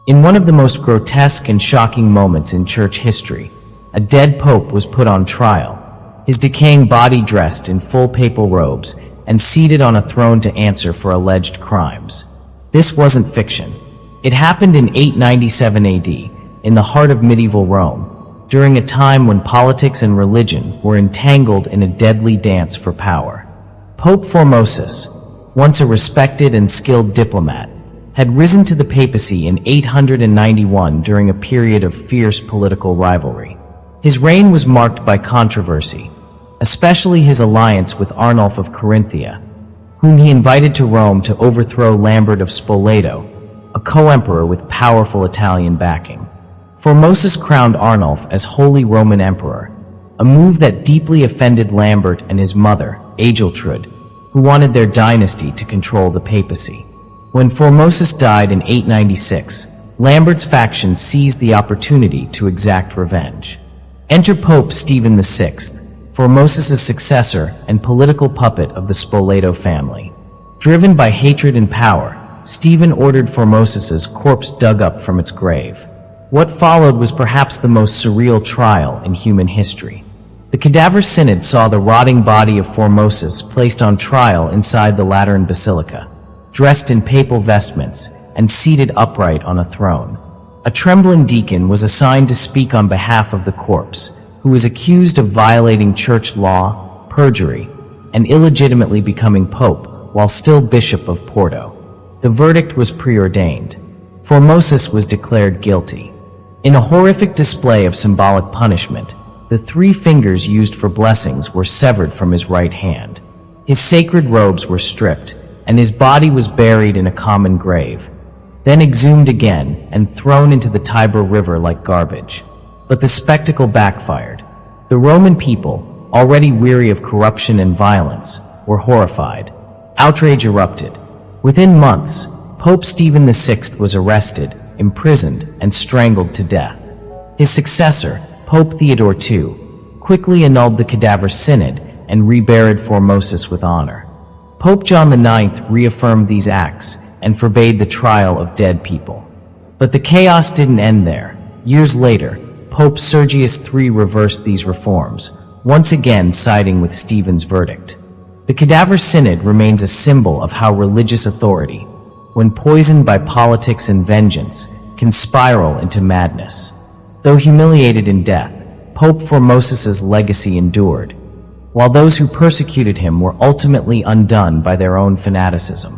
In one of the most grotesque and shocking moments in church history, a dead pope was put on trial, his decaying body dressed in full papal robes and seated on a throne to answer for alleged crimes. This wasn't fiction. It happened in 897 AD, in the heart of medieval Rome, during a time when politics and religion were entangled in a deadly dance for power. Pope Formosus, once a respected and skilled diplomat, had risen to the papacy in 891 during a period of fierce political rivalry. His reign was marked by controversy, especially his alliance with Arnulf of Carinthia, whom he invited to Rome to overthrow Lambert of Spoleto, a co-emperor with powerful Italian backing. Formosus crowned Arnulf as Holy Roman Emperor, a move that deeply offended Lambert and his mother, Agiltrud, who wanted their dynasty to control the papacy. When Formosus died in 896, Lambert's faction seized the opportunity to exact revenge. Enter Pope Stephen VI, Formosus's successor and political puppet of the Spoleto family. Driven by hatred and power, Stephen ordered Formosus's corpse dug up from its grave. What followed was perhaps the most surreal trial in human history. The Cadaver Synod saw the rotting body of Formosus placed on trial inside the Lateran Basilica, dressed in papal vestments and seated upright on a throne. A trembling deacon was assigned to speak on behalf of the corpse, who was accused of violating church law, perjury, and illegitimately becoming pope while still Bishop of Porto. The verdict was preordained. Formosus was declared guilty. In a horrific display of symbolic punishment, the 3 fingers used for blessings were severed from his right hand. His sacred robes were stripped, and his body was buried in a common grave, then exhumed again and thrown into the Tiber River like garbage. But the spectacle backfired. The Roman people, already weary of corruption and violence, were horrified. Outrage erupted. Within months, Pope Stephen VI was arrested, imprisoned, and strangled to death. His successor, Pope Theodore II, quickly annulled the Cadaver Synod and reburied Formosus with honor. Pope John IX reaffirmed these acts and forbade the trial of dead people. But the chaos didn't end there. Years later, Pope Sergius III reversed these reforms, once again siding with Stephen's verdict. The Cadaver Synod remains a symbol of how religious authority, when poisoned by politics and vengeance, can spiral into madness. Though humiliated in death, Pope Formosus's legacy endured, while those who persecuted him were ultimately undone by their own fanaticism.